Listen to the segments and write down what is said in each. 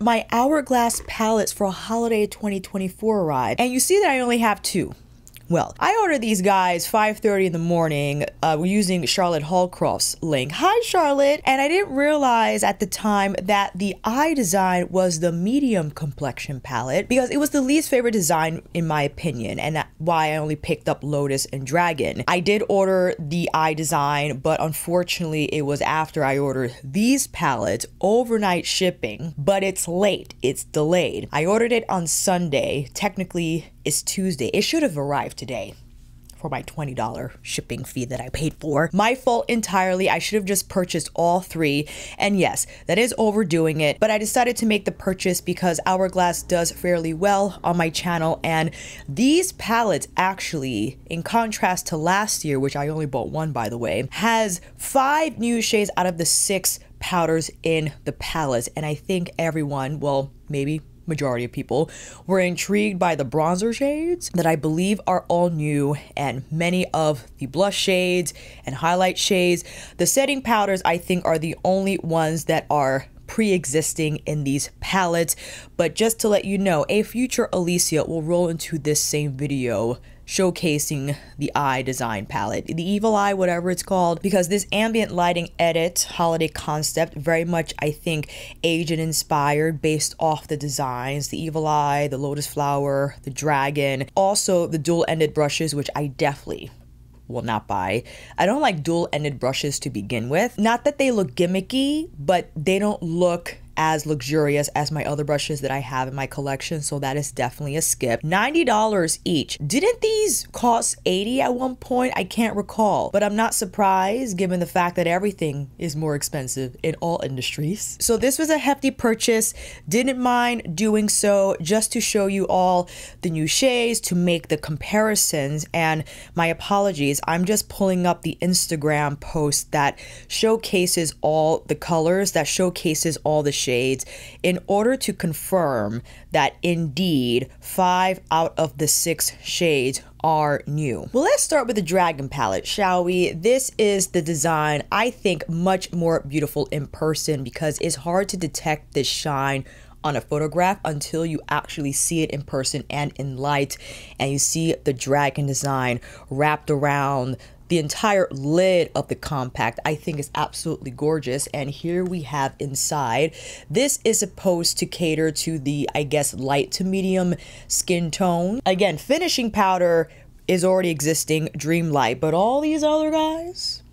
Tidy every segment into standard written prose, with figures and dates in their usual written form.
my Hourglass palettes for holiday 2024 arrived. And you see that I only have two. Well, I ordered these guys 5:30 in the morning using Charlotte Hallcroft's link. Hi, Charlotte. And I didn't realize at the time that the eye design was the medium complexion palette because it was the least favorite design in my opinion, and that's why I only picked up Lotus and Dragon. I did order the eye design, but unfortunately it was after I ordered these palettes, overnight shipping, but it's late. It's delayed. I ordered it on Sunday. Technically, it's Tuesday. It should have arrived today for my $20 shipping fee that I paid for. My fault entirely. I should have just purchased all three. And yes, that is overdoing it, but I decided to make the purchase because Hourglass does fairly well on my channel. And these palettes actually, in contrast to last year, which I only bought one by the way, has 5 new shades out of the 6 powders in the palettes. And I think everyone, well, maybe majority of people, were intrigued by the bronzer shades that I believe are all new, and many of the blush shades and highlight shades. The setting powders I think are the only ones that are pre-existing in these palettes. But just to let you know, a future Alicia will roll into this same video showcasing the eye design palette, the Evil Eye, whatever it's called, because this ambient lighting edit holiday concept very much, I think, Asian inspired based off the designs, the Evil Eye, the lotus flower, the dragon, also the dual-ended brushes, which I definitely will not buy. I don't like dual-ended brushes to begin with. Not that they look gimmicky, but they don't look as luxurious as my other brushes that I have in my collection, so that is definitely a skip. $90 each. Didn't these cost $80 at one point? I can't recall, but I'm not surprised given the fact that everything is more expensive in all industries. So this was a hefty purchase. Didn't mind doing so just to show you all the new shades, to make the comparisons. And my apologies, I'm just pulling up the Instagram post that showcases all the colors, that showcases all the shades, in order to confirm that indeed 5 out of the 6 shades are new. Well, let's start with the Dragon palette, shall we? This is the design I think much more beautiful in person because it's hard to detect this shine on a photograph until you actually see it in person and in light, and you see the Dragon design wrapped around the entire lid of the compact. I think is absolutely gorgeous. And here we have inside, this is supposed to cater to the, I guess, light to medium skin tone. Again, finishing powder is already existing, Dreamlight, but all these other guys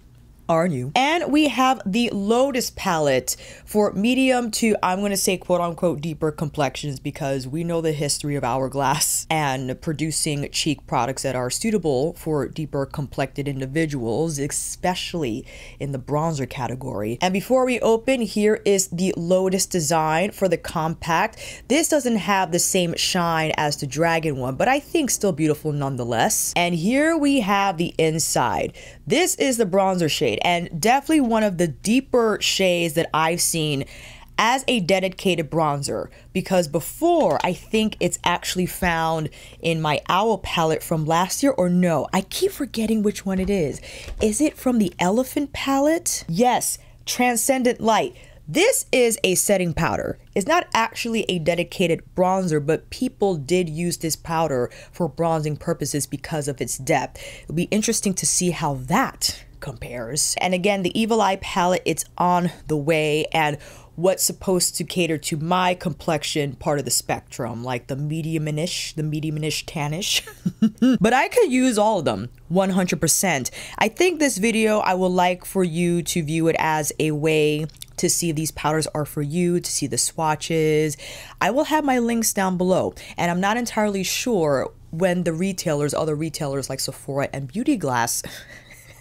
are new. And we have the Lotus palette for medium to, I'm going to say, quote unquote, deeper complexions, because we know the history of Hourglass and producing cheek products that are suitable for deeper complected individuals, especially in the bronzer category. And before we open, here is the Lotus design for the compact. This doesn't have the same shine as the Dragon one, but I think still beautiful nonetheless. And here we have the inside. This is the bronzer shade, and definitely one of the deeper shades that I've seen as a dedicated bronzer, because before I think it's actually found in my Owl palette from last year, or no, I keep forgetting which one it is. Is it from the Elephant palette? Yes, Transcendent Light. This is a setting powder. It's not actually a dedicated bronzer, but people did use this powder for bronzing purposes because of its depth. It'll be interesting to see how that compares. And again, the Evil Eye palette, it's on the way, and what's supposed to cater to my complexion part of the spectrum, like the medium-ish tannish. But I could use all of them 100%. I think this video, I would like for you to view it as a way to see if these powders are for you, to see the swatches. I will have my links down below, and I'm not entirely sure when the retailers, other retailers like Sephora and Beauty Glass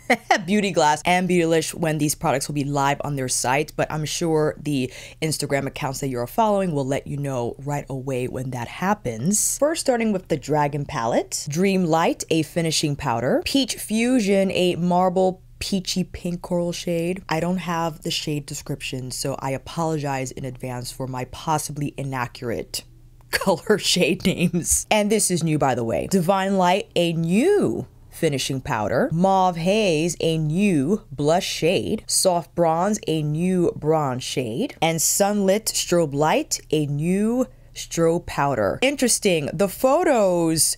and Beautylish, when these products will be live on their site, but I'm sure the Instagram accounts that you're following will let you know right away when that happens. First, starting with the Dragon palette, Dreamlight, a finishing powder, Peach Fusion, a marble peachy pink coral shade. I don't have the shade description, so I apologize in advance for my possibly inaccurate color shade names. And this is new, by the way. Divine Light, a new finishing powder. Mauve Haze, a new blush shade. Soft Bronze, a new bronze shade. And Sunlit Strobe Light, a new strobe powder. Interesting, the photos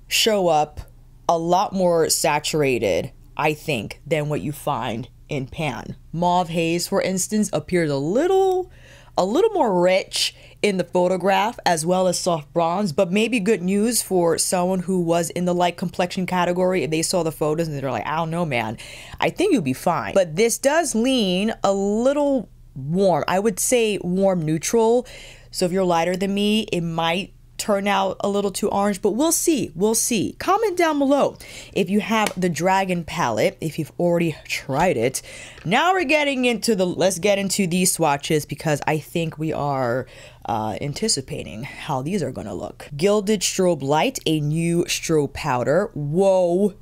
show up a lot more saturated, I think, than what you find in pan. Mauve Haze, for instance, appears a little more rich in the photograph, as well as Soft Bronze, but maybe good news for someone who was in the light complexion category. If they saw the photos and they're like, I don't know, man, I think you'll be fine. But this does lean a little warm. I would say warm neutral. So if you're lighter than me, it might turn out a little too orange, but we'll see. We'll see. Comment down below if you have the Dragon palette, if you've already tried it. Now we're getting into let's get into these swatches, because I think we are anticipating how these are gonna look. Gilded Strobe Light, a new strobe powder. Whoa.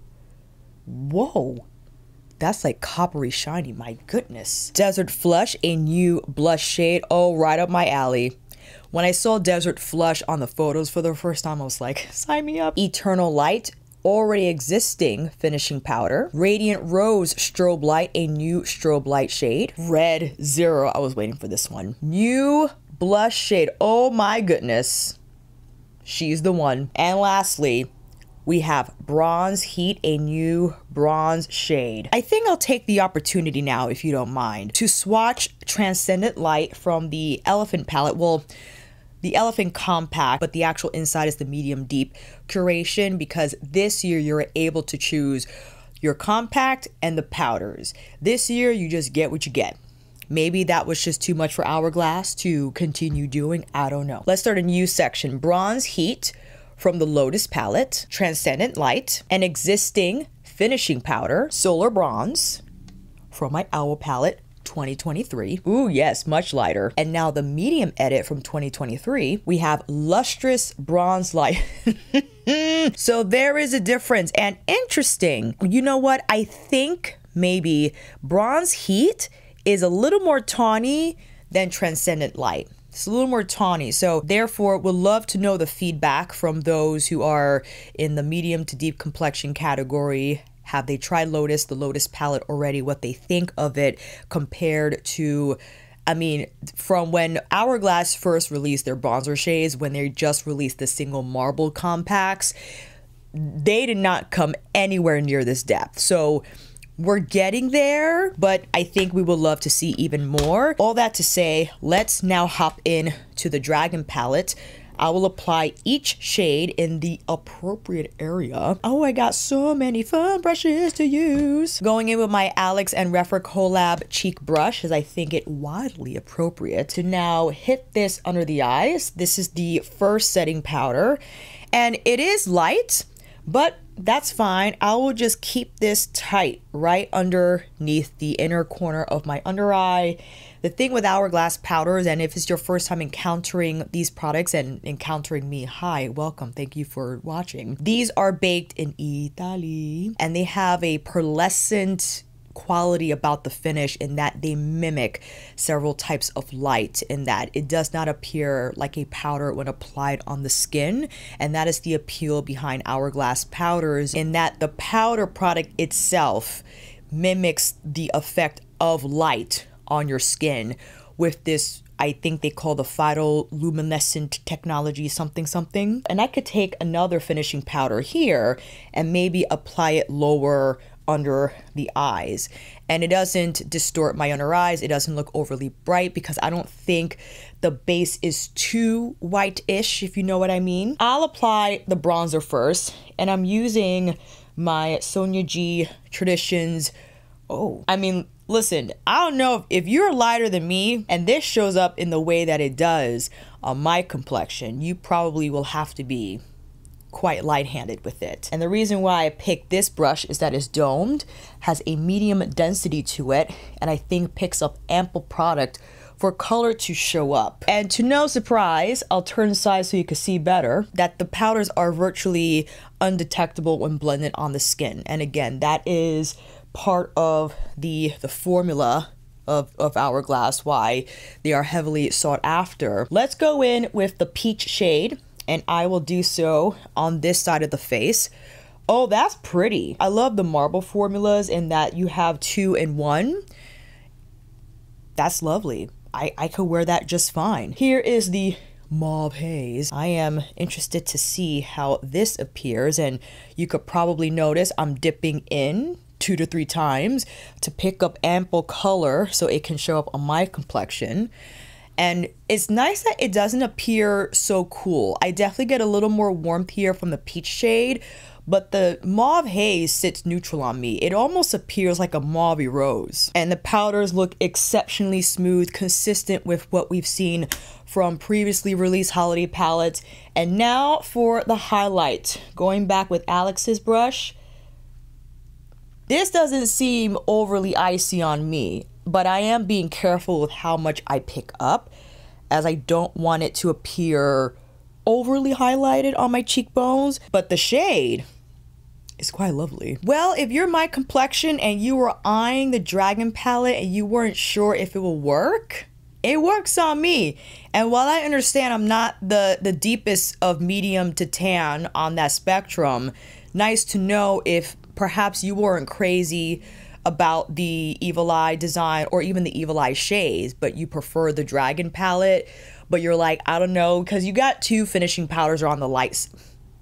Whoa. That's like coppery shiny, my goodness. Desert Flush, a new blush shade. Oh, right up my alley. When I saw Desert Flush on the photos for the first time, I was like, sign me up. Eternal Light, already existing finishing powder. Radiant Rose Strobe Light, a new strobe light shade. Red Zero, I was waiting for this one. New blush shade, oh my goodness. She's the one. And lastly, we have Bronze Heat, a new bronze shade. I think I'll take the opportunity now, if you don't mind, to swatch Transcendent Light from the Elephant palette. Well, the Elephant Compact, but the actual inside is the medium deep curation, because this year you're able to choose your compact and the powders. This year you just get what you get. Maybe that was just too much for Hourglass to continue doing. I don't know. Let's start a new section. Bronze Heat from the Lotus palette. Transcendent Light, an existing finishing powder. Solar Bronze from my Owl palette 2023. Ooh, yes, much lighter. And now the medium edit from 2023, we have Lustrous Bronze Light. So there is a difference. And interesting, you know what? I think maybe Bronze Heat is a little more tawny than Transcendent Light. It's a little more tawny. So therefore, would love to know the feedback from those who are in the medium to deep complexion category. Have they tried Lotus, the Lotus palette already, what they think of it compared to, I mean, from when Hourglass first released their bronzer shades, when they just released the single marble compacts, they did not come anywhere near this depth. So we're getting there, but I think we would love to see even more. All that to say, let's now hop in to the Dragon palette. I will apply each shade in the appropriate area. Oh, I got so many fun brushes to use. Going in with my Alex and Refer collab cheek brush, as I think it wildly appropriate to now hit this under the eyes. This is the first setting powder, and it is light, but that's fine. I will just keep this tight right underneath the inner corner of my under eye. The thing with Hourglass powders, and if it's your first time encountering these products and encountering me, hi, welcome, thank you for watching. These are baked in Italy, and they have a pearlescent quality about the finish in that they mimic several types of light, in that it does not appear like a powder when applied on the skin. And that is the appeal behind Hourglass powders, in that the powder product itself mimics the effect of light on your skin with this, I think they call the phytoluminescent technology something. And I could take another finishing powder here and maybe apply it lower under the eyes, and it doesn't distort my under eyes. It doesn't look overly bright because I don't think the base is too white-ish, if you know what I mean. I'll apply the bronzer first, and I'm using my Sonia G Traditions. Oh, I mean, listen, I don't know if you're lighter than me and this shows up in the way that it does on my complexion, you probably will have to be quite light-handed with it. And the reason why I picked this brush is that it's domed, has a medium density to it, and I think picks up ample product for color to show up. And to no surprise, I'll turn sides so you can see better, that the powders are virtually undetectable when blended on the skin. And again, that is part of the formula of Hourglass, why they are heavily sought after. Let's go in with the peach shade, and I will do so on this side of the face. Oh, that's pretty. I love the marble formulas in that you have 2 in 1. That's lovely. I could wear that just fine. Here is the Mauve Haze. I am interested to see how this appears, and you could probably notice I'm dipping in 2 to 3 times to pick up ample color so it can show up on my complexion. And it's nice that it doesn't appear so cool. I definitely get a little more warmth here from the peach shade, but the Mauve Haze sits neutral on me. It almost appears like a mauve rose. And the powders look exceptionally smooth, consistent with what we've seen from previously released holiday palettes. And now for the highlight. Going back with Alex's brush. This doesn't seem overly icy on me, but I am being careful with how much I pick up, as I don't want it to appear overly highlighted on my cheekbones. But the shade is quite lovely. Well, if you're my complexion and you were eyeing the Dragon palette and you weren't sure if it will work, it works on me. And while I understand I'm not the deepest of medium to tan on that spectrum, nice to know if perhaps you weren't crazy about the Evil Eye design or even the Evil Eye shades, but you prefer the Dragon palette, but you're like, I don't know, because you got 2 finishing powders are on the light,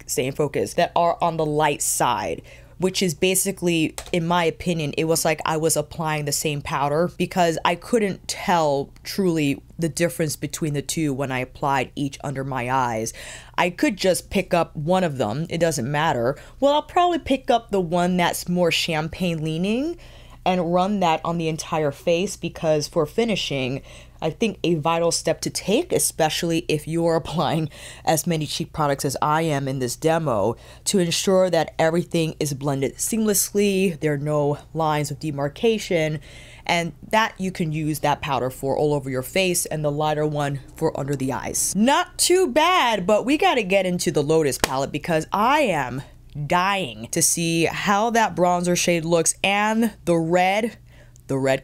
stay in focus, that are on the light side, which is basically, in my opinion, it was like I was applying the same powder because I couldn't tell truly the difference between the 2 when I applied each under my eyes. I could just pick up one of them, it doesn't matter. Well, I'll probably pick up the one that's more champagne leaning and run that on the entire face, because for finishing, I think a vital step to take, especially if you're applying as many cheek products as I am in this demo, to ensure that everything is blended seamlessly, there are no lines of demarcation, and that you can use that powder for all over your face and the lighter one for under the eyes. Not too bad, but we gotta get into the Lotus palette because I am dying to see how that bronzer shade looks, and the red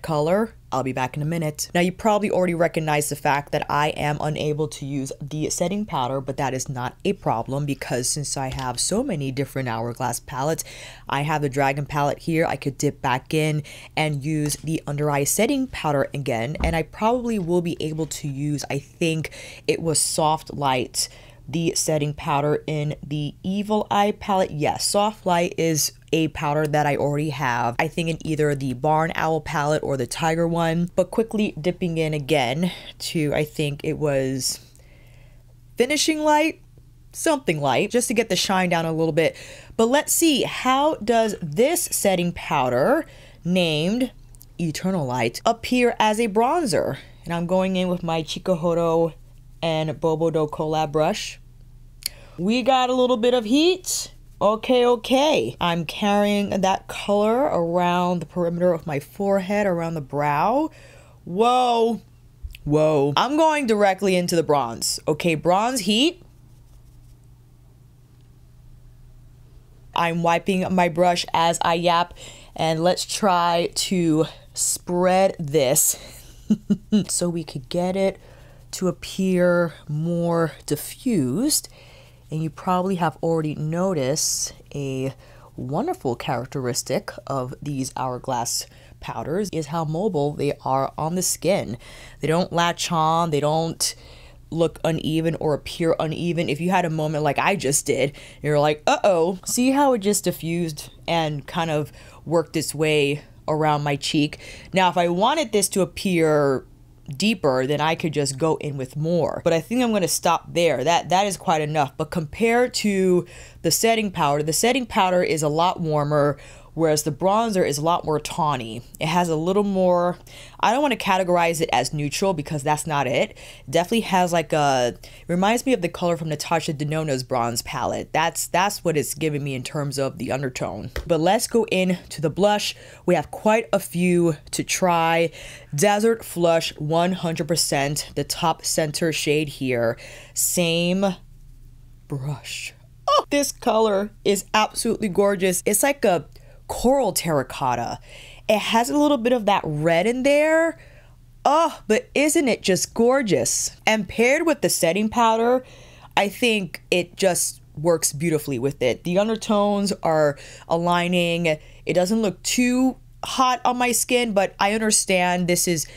color. I'll be back in a minute. Now, you probably already recognize the fact that I am unable to use the setting powder, but that is not a problem because since I have so many different Hourglass palettes, I have the Dragon palette here. I could dip back in and use the under eye setting powder again, and I probably will be able to use, I think it was Soft Light, the setting powder in the Evil Eye palette. Yes, Soft Light is a powder that I already have, I think in either the Barn Owl palette or the Tiger one, but quickly dipping in again to, I think it was Finishing Light, something light, just to get the shine down a little bit. But let's see, how does this setting powder named Eternal Light appear as a bronzer? And I'm going in with my Tuckahoe and Bobodo collab brush. We got a little bit of heat. Okay. I'm carrying that color around the perimeter of my forehead, around the brow. Whoa. I'm going directly into the bronze. Okay, bronze heat. I'm wiping my brush as I yap, and let's try to spread this so we could get it to appear more diffused. And you probably have already noticed a wonderful characteristic of these Hourglass powders is how mobile they are on the skin. They don't latch on, they don't look uneven or appear uneven. If you had a moment like I just did, you're like, uh-oh, see how it just diffused and kind of worked its way around my cheek. Now, if I wanted this to appear deeper, then I could just go in with more, but I think I'm going to stop there. That is quite enough. But compared to the setting powder is a lot warmer, whereas the bronzer is a lot more tawny. It has a little more, I don't want to categorize it as neutral because that's not it. It definitely has like a, reminds me of the color from Natasha Denona's bronze palette. That's what it's giving me in terms of the undertone. But let's go into the blush. We have quite a few to try. Desert Flush 100%, the top center shade here. Same brush. Oh, this color is absolutely gorgeous. It's like a coral terracotta. It has a little bit of that red in there. Oh, but isn't it just gorgeous? And paired with the setting powder, I think it just works beautifully with it. The undertones are aligning. It doesn't look too hot on my skin, but I understand this is,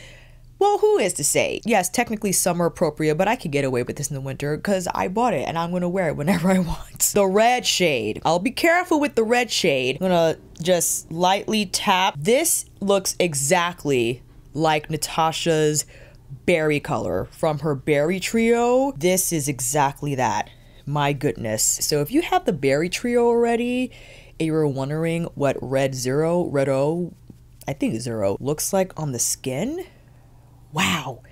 well, who is to say? Yes, technically summer appropriate, but I could get away with this in the winter because I bought it and I'm going to wear it whenever I want. The red shade. I'll be careful with the red shade. I'm going to just lightly tap. This looks exactly like Natasha's berry color from her berry trio. This is exactly that. My goodness. So if you have the berry trio already and you were wondering what red O, I think zero, looks like on the skin, wow.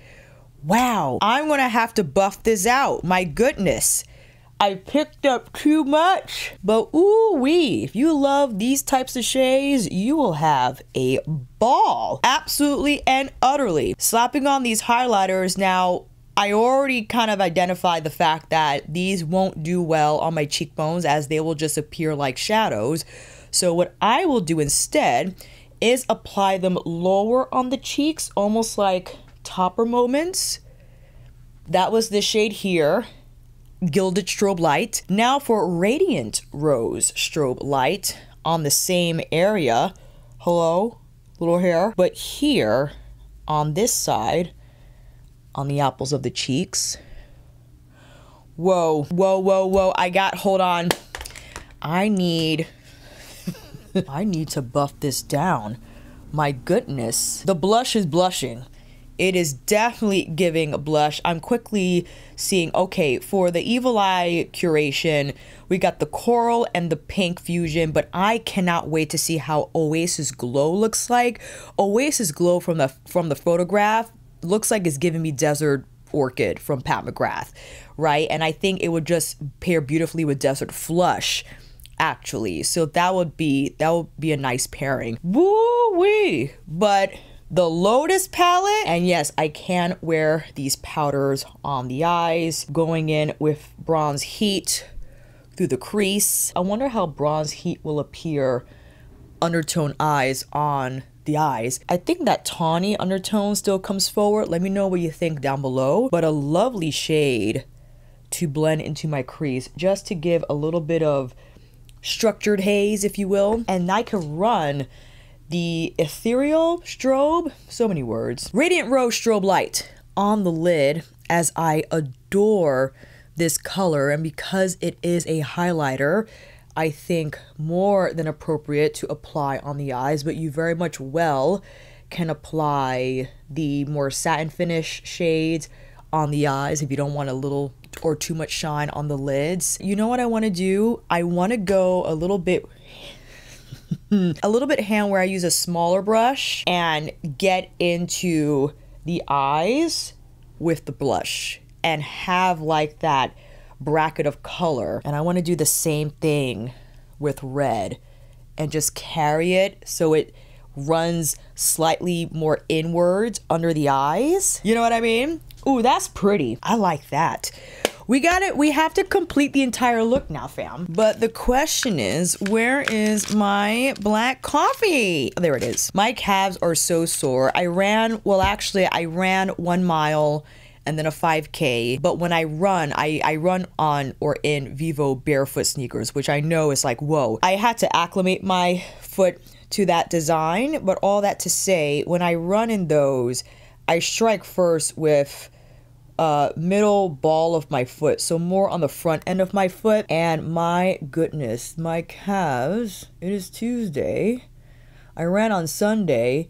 Wow. I'm gonna have to buff this out. My goodness. I picked up too much. But ooh-wee, if you love these types of shades, you will have a ball. Absolutely and utterly. Slapping on these highlighters now, I already kind of identified the fact that these won't do well on my cheekbones as they will just appear like shadows. So what I will do instead is apply them lower on the cheeks, almost like topper moments. That was this shade here, Gilded Strobe Light. Now for Radiant Rose Strobe Light on the same area. Hello, little hair. But here on this side, on the apples of the cheeks. Whoa, whoa, whoa, whoa. Hold on. I need to buff this down. My goodness. The blush is blushing. It is definitely giving a blush. I'm quickly seeing, okay, for the Evil Eye curation, we got the coral and the pink fusion, but I cannot wait to see how Oasis Glow looks like. Oasis Glow from the photograph looks like it's giving me Desert Orchid from Pat McGrath, right? And I think it would just pair beautifully with Desert Flush, actually. So that would be a nice pairing. Woo-wee! But the Lotus palette, and yes, I can wear these powders on the eyes, going in with Bronze Heat through the crease. I wonder how Bronze Heat will appear undertone eyes on the eyes. I think that tawny undertone still comes forward. Let me know what you think down below. But a lovely shade to blend into my crease, just to give a little bit of structured haze, if you will. And I can run the Ethereal Strobe, so many words, Radiant Rose Strobe Light on the lid, as I adore this color. And because it is a highlighter, I think more than appropriate to apply on the eyes, but you very much well can apply the more satin finish shades on the eyes if you don't want a little or too much shine on the lids. You know what I want to do? I want to go a little bit hand where I use a smaller brush and get into the eyes with the blush and have like that bracket of color. And I want to do the same thing with red and just carry it so it runs slightly more inwards under the eyes. You know what I mean? Ooh, that's pretty. I like that. We got it. We have to complete the entire look now, fam. But the question is, where is my black coffee? Oh, there it is. My calves are so sore. I ran 1 mile and then a 5K. But when I run, I run on or in Vivo barefoot sneakers, which I know is like, whoa. I had to acclimate my foot to that design. But all that to say, when I run in those, I strike first with middle ball of my foot, so more on the front end of my foot. And my goodness, my calves, it is Tuesday, I ran on Sunday,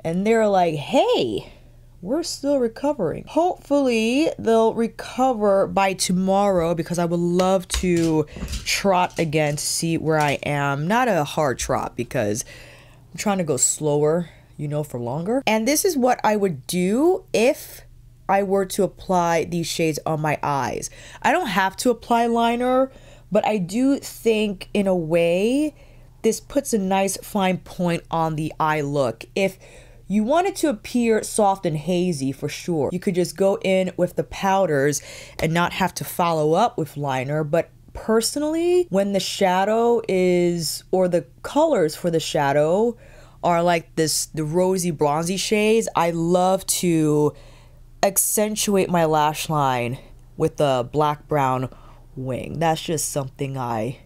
and they're like, hey, we're still recovering. Hopefully they'll recover by tomorrow, because I would love to trot again to see where I am. Not a hard trot, because I'm trying to go slower, you know, for longer. And this is what I would do if I were to apply these shades on my eyes. I don't have to apply liner, but I do think in a way this puts a nice fine point on the eye look. If you want it to appear soft and hazy, for sure, you could just go in with the powders and not have to follow up with liner. But personally, when the shadow is, or the colors for the shadow are like this, the rosy bronzy shades, I love to accentuate my lash line with the black, brown, wing. That's just something I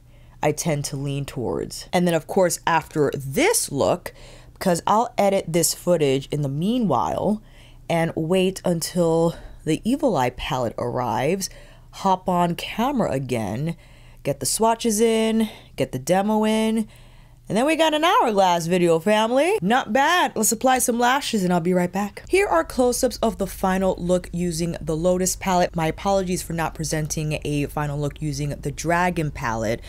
tend to lean towards. And then of course after this look, because I'll edit this footage in the meanwhile and wait until the Evil Eye palette arrives, hop on camera again, get the swatches in, get the demo in, and then we got an Hourglass video, family. Not bad. Let's apply some lashes and I'll be right back. Here are close-ups of the final look using the Lotus palette. My apologies for not presenting a final look using the Dragon palette.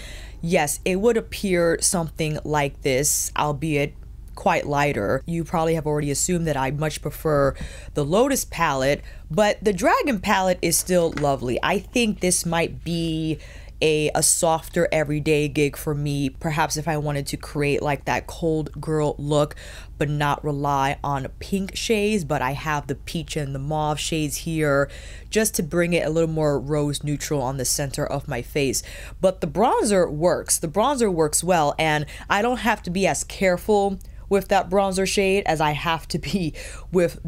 Yes, it would appear something like this, albeit quite lighter. You probably have already assumed that I much prefer the Lotus palette, but the Dragon palette is still lovely. I think this might be a softer everyday gig for me, perhaps if I wanted to create like that cold girl look but not rely on pink shades, but I have the peach and the mauve shades here just to bring it a little more rose neutral on the center of my face. But the bronzer works well, and I don't have to be as careful with that bronzer shade as I have to be with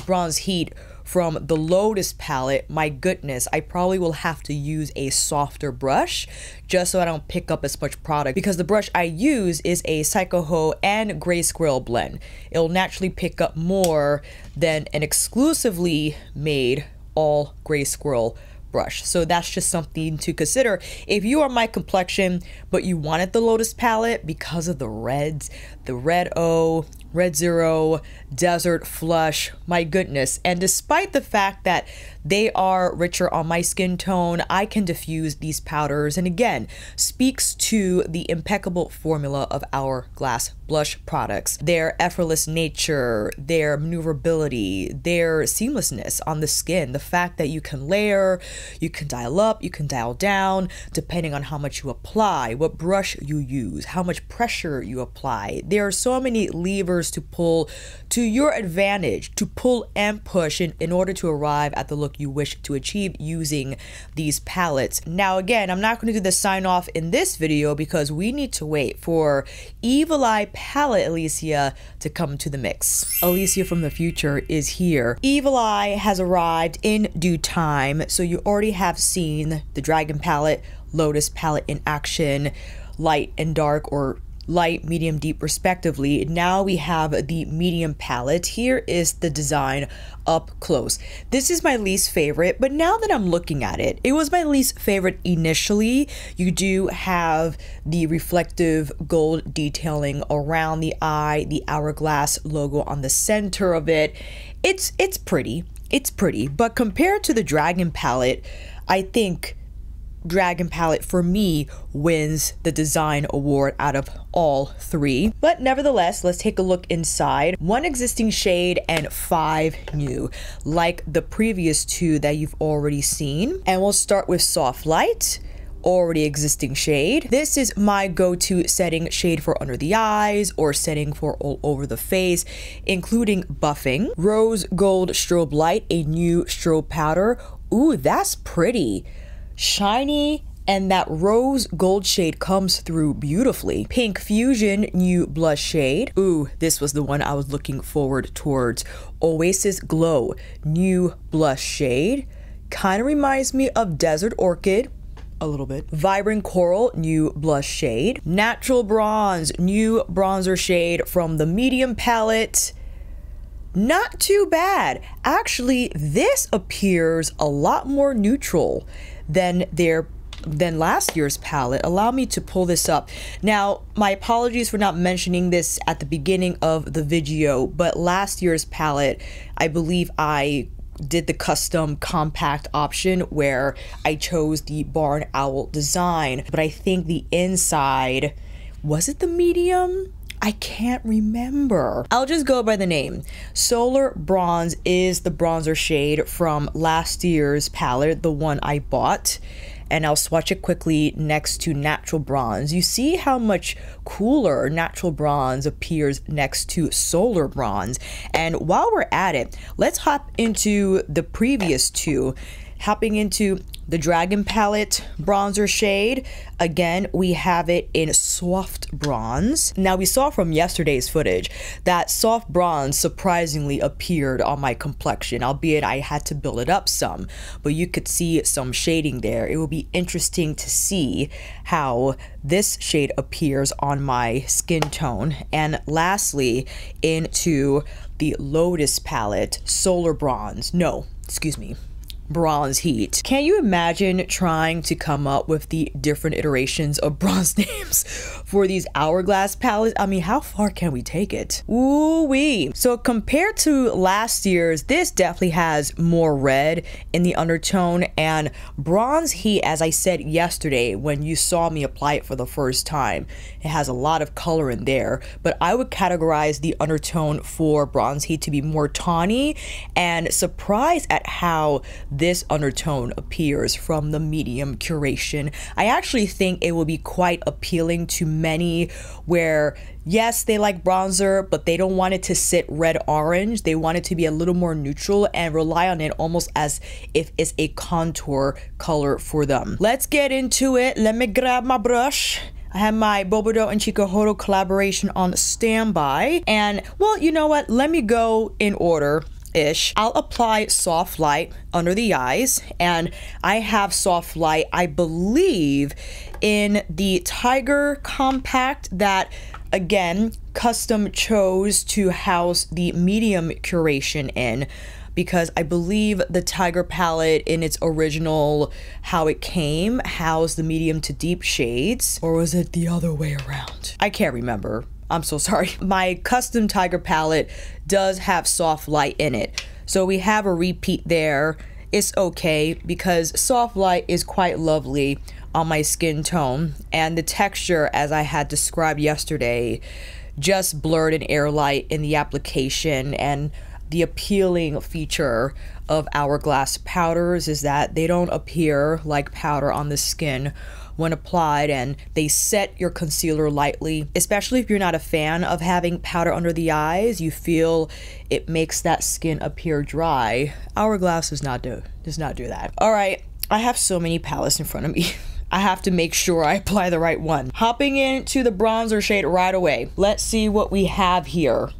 Bronze Heat from the Lotus palette. My goodness, I probably will have to use a softer brush just so I don't pick up as much product, because the brush I use is a Tuckahoe and Gray Squirrel blend. It'll naturally pick up more than an exclusively made all Gray Squirrel brush. So that's just something to consider if you are my complexion but you wanted the Lotus palette because of the reds, the Red O, Red Zero, Desert, Flush, my goodness. And despite the fact that they are richer on my skin tone, I can diffuse these powders, and again, speaks to the impeccable formula of Hourglass blush products. Their effortless nature, their maneuverability, their seamlessness on the skin, the fact that you can layer, you can dial up, you can dial down, depending on how much you apply, what brush you use, how much pressure you apply. There are so many levers to pull to your advantage, to pull and push in order to arrive at the look you wish to achieve using these palettes. Now again, I'm not going to do the sign off in this video because we need to wait for Evil Eye palette Alicia to come to the mix. Alicia from the future is here. Evil Eye has arrived in due time, so you already have seen the Dragon palette, Lotus palette in action, light and dark, or light, medium, deep respectively. Now we have the medium palette. Here is the design up close. This is my least favorite, but now that I'm looking at it, it was my least favorite initially. You do have the reflective gold detailing around the eye, the Hourglass logo on the center of it. It's pretty, but compared to the Dragon palette, I think Dragon palette for me wins the design award out of all three. But nevertheless, let's take a look inside. 1 existing shade and 5 new, like the previous 2 that you've already seen. And we'll start with Soft Light, already existing shade. This is my go-to setting shade for under the eyes or setting for all over the face, including buffing. Rose Gold Strobe Light, a new strobe powder. Ooh, that's pretty. Shiny, and that rose gold shade comes through beautifully. Pink Fusion, new blush shade. Ooh, this was the one I was looking forward towards. Oasis Glow, new blush shade. Kind of reminds me of Desert Orchid a little bit. Vibrant Coral, new blush shade. Natural Bronze, new bronzer shade from the medium palette. Not too bad. Actually, this appears a lot more neutral than last year's palette. Allow me to pull this up. Now, my apologies for not mentioning this at the beginning of the video, but last year's palette, I believe I did the custom compact option where I chose the Barn Owl design, but I think the inside, was it the medium? I can't remember. I'll just go by the name. Solar Bronze is the bronzer shade from last year's palette, the one I bought. And I'll swatch it quickly next to Natural Bronze. You see how much cooler Natural Bronze appears next to Solar Bronze. And while we're at it, let's hop into the previous 2. Hopping into the Dragon Palette bronzer shade. Again, we have it in soft bronze. Now, we saw from yesterday's footage that soft bronze surprisingly appeared on my complexion, albeit I had to build it up some, but you could see some shading there. It will be interesting to see how this shade appears on my skin tone. And lastly, into the Lotus palette, Solar Bronze. No, excuse me. Bronze Heat. Can you imagine trying to come up with the different iterations of bronze names for these Hourglass palettes? I mean, how far can we take it? Ooh-wee. So compared to last year's, this definitely has more red in the undertone, and Bronze Heat, as I said yesterday when you saw me apply it for the first time, it has a lot of color in there, but I would categorize the undertone for Bronze Heat to be more tawny, and surprised at how this undertone appears from the medium curation. I actually think it will be quite appealing to many where, yes, they like bronzer, but they don't want it to sit red-orange. They want it to be a little more neutral and rely on it almost as if it's a contour color for them. Let's get into it. Let me grab my brush. I have my Bobodo and Tuckahoe collaboration on standby. And, well, you know what? Let me go in order. I'll apply soft light under the eyes, and I have soft light, I believe, in the Tiger Compact that, again, custom chose to house the medium curation in, because I believe the Tiger palette in its original, how it came, housed the medium to deep shades. Or was it the other way around? I can't remember. I'm so sorry. My custom Tiger palette does have soft light in it. So we have a repeat there. It's okay because soft light is quite lovely on my skin tone. And the texture, as I had described yesterday, just blurred and air light in the application. And the appealing feature of Hourglass powders is that they don't appear like powder on the skin when applied, and they set your concealer lightly, especially if you're not a fan of having powder under the eyes. You feel it makes that skin appear dry. Hourglass does not do that. All right, I have so many palettes in front of me. I have to make sure I apply the right one. Hopping into the bronzer shade right away. Let's see what we have here.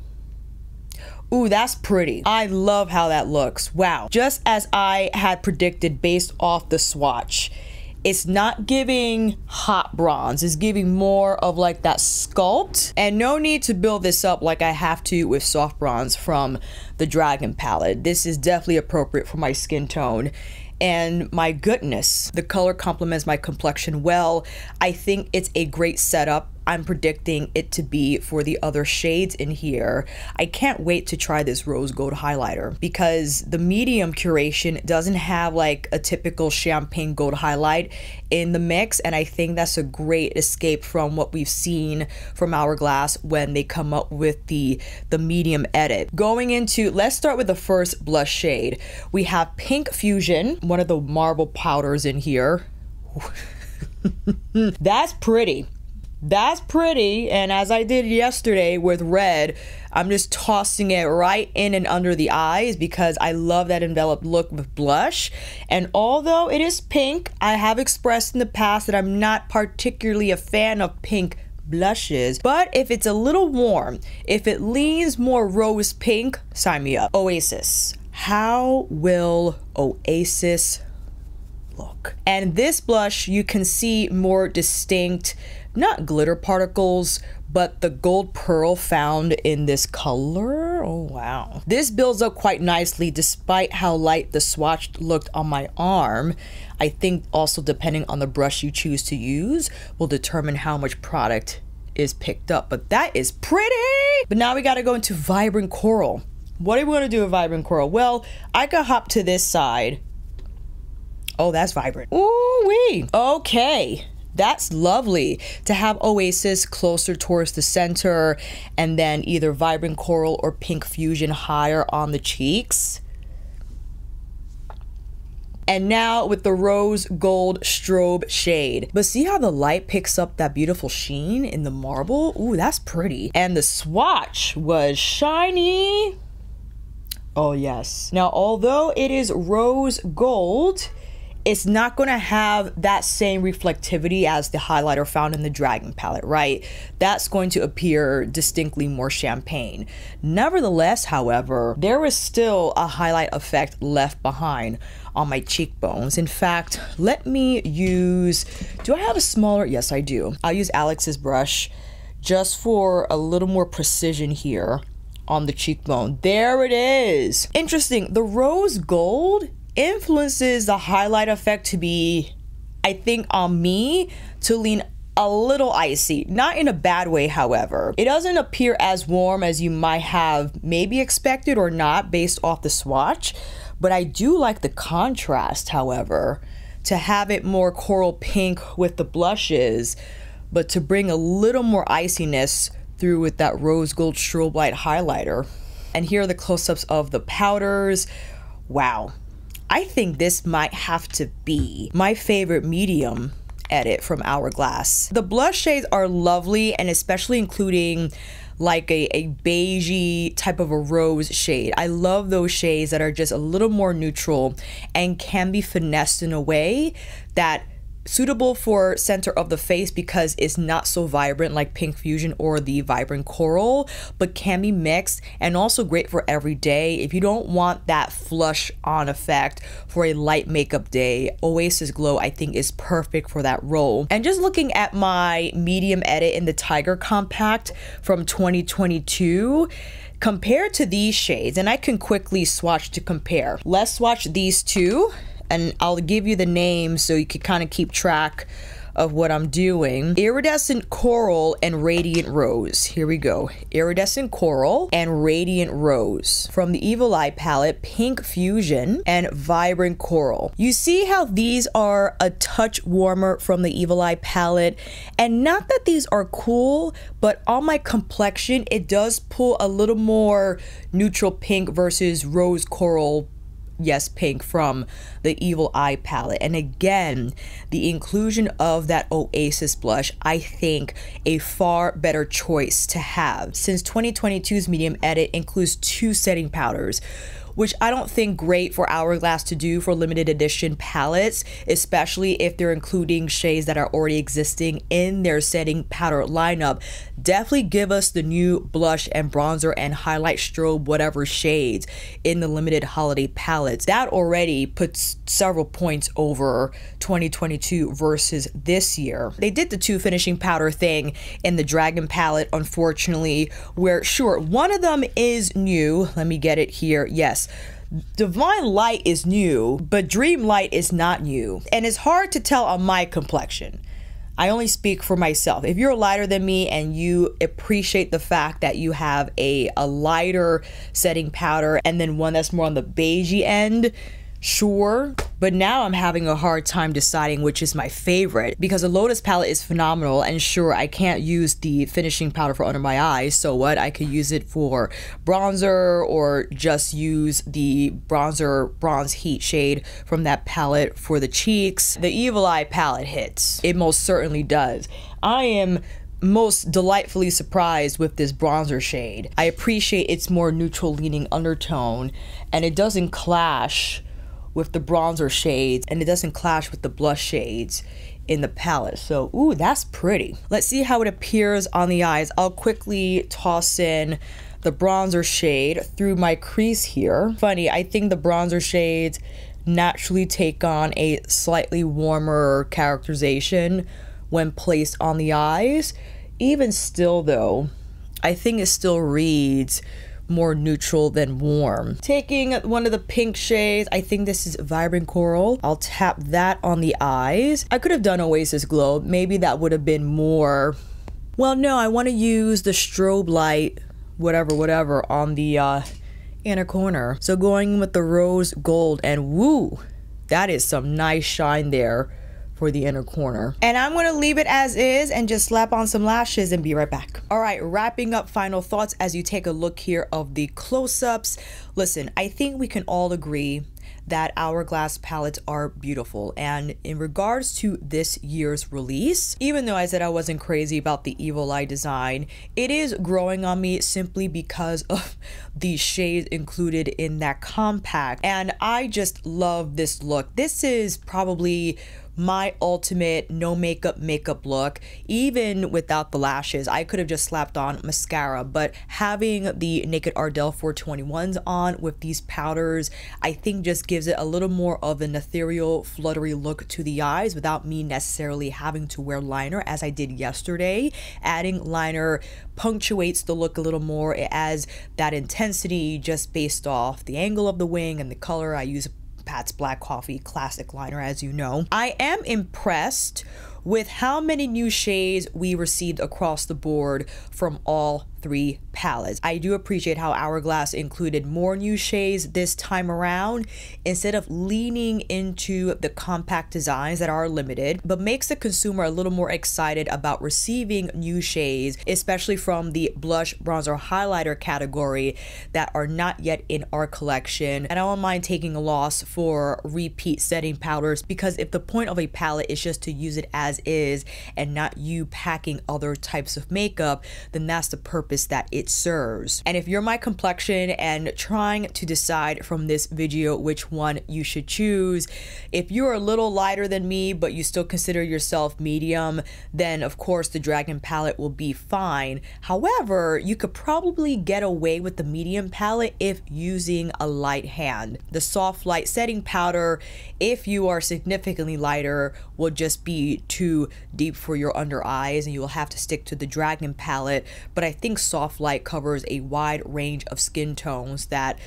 Ooh, that's pretty. I love how that looks. Wow. Just as I had predicted based off the swatch. It's not giving hot bronze. It's giving more of like that sculpt. And no need to build this up like I have to with soft bronze from the Dragon palette. This is definitely appropriate for my skin tone. And my goodness, the color complements my complexion well. I think it's a great setup. I'm predicting it to be for the other shades in here. I can't wait to try this rose gold highlighter because the medium curation doesn't have like a typical champagne gold highlight in the mix, and I think that's a great escape from what we've seen from Hourglass when they come up with the medium edit. Going into, let's start with the first blush shade. We have Pink Fusion, one of the marble powders in here. That's pretty. That's pretty, and as I did yesterday with red, I'm just tossing it right in and under the eyes because I love that enveloped look with blush. And although it is pink, I have expressed in the past that I'm not particularly a fan of pink blushes, but if it's a little warm, if it leans more rose pink, sign me up. Oasis. How will Oasis look? And this blush, you can see more distinct, not glitter particles, but the gold pearl found in this color. Oh, wow. This builds up quite nicely despite how light the swatch looked on my arm. I think also depending on the brush you choose to use will determine how much product is picked up, but that is pretty. But now we got to go into Vibrant Coral. What are we going to do with Vibrant Coral? Well, I could hop to this side. Oh, that's vibrant. Ooh-wee. Okay. That's lovely to have Oasis closer towards the center and then either Vibrant Coral or Pink Fusion higher on the cheeks. And now with the Rose Gold Strobe shade. But see how the light picks up that beautiful sheen in the marble? Ooh, that's pretty. And the swatch was shiny. Oh, yes. Now, although it is rose gold, it's not going to have that same reflectivity as the highlighter found in the Dragon palette, right? That's going to appear distinctly more champagne. Nevertheless, however, there is still a highlight effect left behind on my cheekbones. In fact, let me use, do I have a smaller? Yes, I do. I'll use Alex's brush just for a little more precision here on the cheekbone. There it is. Interesting. The rose gold influences the highlight effect to be, I think, on me to lean a little icy. Not in a bad way, however. It doesn't appear as warm as you might have maybe expected or not based off the swatch, but I do like the contrast, however, to have it more coral pink with the blushes, but to bring a little more iciness through with that rose gold strobe light highlighter. And here are the close-ups of the powders. Wow. I think this might have to be my favorite medium edit from Hourglass. The blush shades are lovely, and especially including like a beigey type of a rose shade. I love those shades that are just a little more neutral and can be finessed in a way that suitable for center of the face because it's not so vibrant like Pink Fusion or the Vibrant Coral, but can be mixed and also great for every day. If you don't want that flush on effect for a light makeup day, Oasis Glow I think is perfect for that role. And just looking at my medium edit in the Tiger Compact from 2022, compared to these shades, and I can quickly swatch to compare. Let's swatch these two, and I'll give you the names so you can kind of keep track of what I'm doing. Iridescent Coral and Radiant Rose. Here we go. Iridescent Coral and Radiant Rose. From the Evil Eye palette, Pink Fusion and Vibrant Coral. You see how these are a touch warmer from the Evil Eye palette, and not that these are cool, but on my complexion it does pull a little more neutral pink versus rose coral, yes, pink, from the Evil Eye palette. And again, the inclusion of that Oasis blush, I think a far better choice to have, since 2022's medium edit includes 2 setting powders, which I don't think great for Hourglass to do for limited edition palettes, especially if they're including shades that are already existing in their setting powder lineup. Definitely give us the new blush and bronzer and highlight strobe whatever shades in the limited holiday palettes. That already puts several points over 2022 versus this year. They did the 2 finishing powder thing in the Dragon palette, unfortunately, where sure, one of them is new. Let me get it here. Yes. Divine Light is new, but Dream Light is not new. And it's hard to tell on my complexion. I only speak for myself. If you're lighter than me and you appreciate the fact that you have a lighter setting powder and then one that's more on the beigey end, sure. But now I'm having a hard time deciding which is my favorite, because the Lotus palette is phenomenal, and sure, I can't use the finishing powder for under my eyes, so what? I could use it for bronzer or just use the bronzer bronze heat shade from that palette for the cheeks. The Evil Eye palette hits. It most certainly does. I am most delightfully surprised with this bronzer shade. I appreciate its more neutral leaning undertone, and it doesn't clash with the bronzer shades, and it doesn't clash with the blush shades in the palette. So, ooh, that's pretty. Let's see how it appears on the eyes. I'll quickly toss in the bronzer shade through my crease here. Funny, I think the bronzer shades naturally take on a slightly warmer characterization when placed on the eyes. Even still though, I think it still reads more neutral than warm. Taking one of the pink shades, I think this is Vibrant Coral. I'll tap that on the eyes. I could have done Oasis Glow. Maybe that would have been more, well, no, I want to use the strobe light, whatever, on the inner corner. So going with the rose gold, and woo, that is some nice shine there for the inner corner. And I'm gonna leave it as is and just slap on some lashes and be right back. All right, wrapping up final thoughts as you take a look here of the close-ups. Listen, I think we can all agree that Hourglass palettes are beautiful. And in regards to this year's release, even though I said I wasn't crazy about the Evil Eye design, it is growing on me simply because of the shades included in that compact. And I just love this look. This is probably my ultimate no makeup look. Even without the lashes, I could have just slapped on mascara, but having the Naked Ardell 421s on with these powders, I think just gives it a little more of an ethereal, fluttery look to the eyes without me necessarily having to wear liner as I did yesterday. Adding liner punctuates the look a little more. It adds that intensity just based off the angle of the wing and the color. I use Pat's Black Coffee Classic Liner, as you know. I am impressed with how many new shades we received across the board from all 3 palettes. I do appreciate how Hourglass included more new shades this time around instead of leaning into the compact designs that are limited, but makes the consumer a little more excited about receiving new shades, especially from the blush, bronzer, highlighter category that are not yet in our collection. And I don't mind taking a loss for repeat setting powders, because if the point of a palette is just to use it as is and not you packing other types of makeup, then that's the purpose that it serves. And if you're my complexion and trying to decide from this video which one you should choose, if you're a little lighter than me but you still consider yourself medium, then of course the Dragon palette will be fine. However, you could probably get away with the medium palette if using a light hand. The soft light setting powder, if you are significantly lighter, will just be too deep for your under eyes and you will have to stick to the Dragon palette. But I think soft light covers a wide range of skin tones that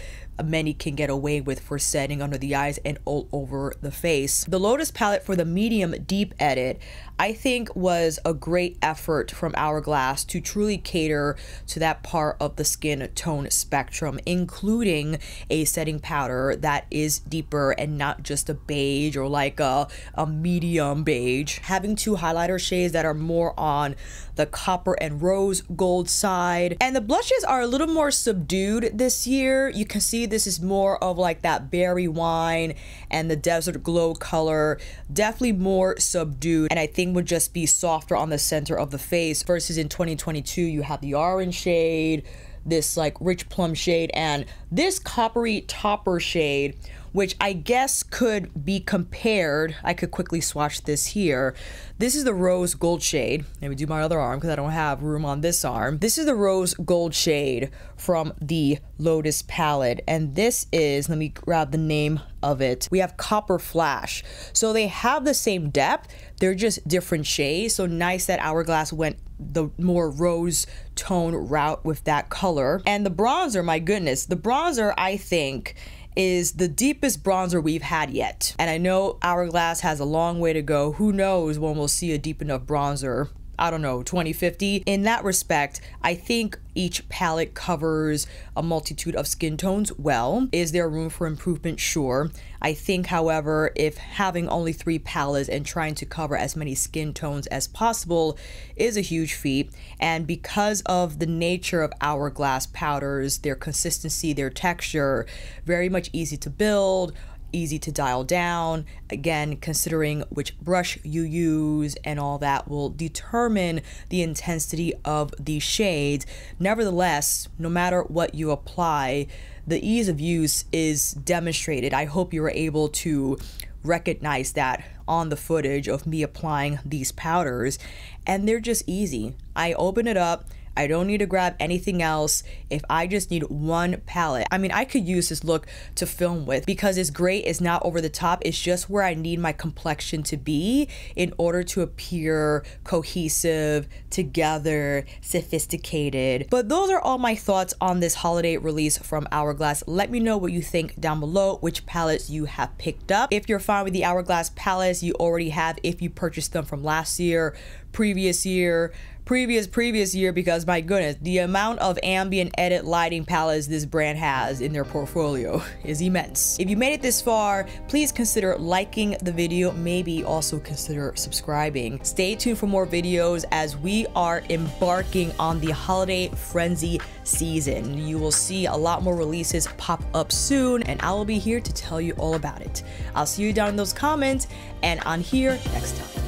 many can get away with for setting under the eyes and all over the face. The Lotus palette for the medium deep edit, I think, was a great effort from Hourglass to truly cater to that part of the skin tone spectrum, including a setting powder that is deeper and not just a beige or like a medium beige. Having 2 highlighter shades that are more on the copper and rose gold side. And the blushes are a little more subdued this year. You can see this is more of like that berry wine and the desert glow color, definitely more subdued, and I think would just be softer on the center of the face, versus in 2022 you have the orange shade, this like rich plum shade, and this coppery topper shade, which I guess could be compared. I could quickly swatch this here. This is the rose gold shade. Let me do my other arm because I don't have room on this arm. This is the rose gold shade from the Lotus palette, and this is, let me grab the name of it. We have Copper Flash. So they have the same depth, they're just different shades. So nice that Hourglass went the more rose tone route with that color. And the bronzer, my goodness, the bronzer I think is the deepest bronzer we've had yet. And I know Hourglass has a long way to go. Who knows when we'll see a deep enough bronzer? I don't know, 2050. In that respect, I think each palette covers a multitude of skin tones well. Is there room for improvement? Sure. I think, however, if having only 3 palettes and trying to cover as many skin tones as possible is a huge feat, and because of the nature of Hourglass powders, their consistency, their texture, very much easy to build, easy to dial down. Again, considering which brush you use and all that will determine the intensity of these shades. Nevertheless, no matter what you apply, the ease of use is demonstrated. I hope you were able to recognize that on the footage of me applying these powders, and they're just easy. I open it up, I don't need to grab anything else. If I just need one palette, I mean, I could use this look to film with because it's great. It's not over the top. It's just where I need my complexion to be in order to appear cohesive, together, sophisticated. But those are all my thoughts on this holiday release from Hourglass. Let me know what you think down below, which palettes you have picked up. If you're fine with the Hourglass palettes you already have, if you purchased them from last year, previous year, previous year, because my goodness, the amount of ambient edit lighting palettes this brand has in their portfolio is immense. If you made it this far, please consider liking the video, maybe also consider subscribing. Stay tuned for more videos as we are embarking on the holiday frenzy season. You will see a lot more releases pop up soon, and I will be here to tell you all about it. I'll see you down in those comments and on here next time.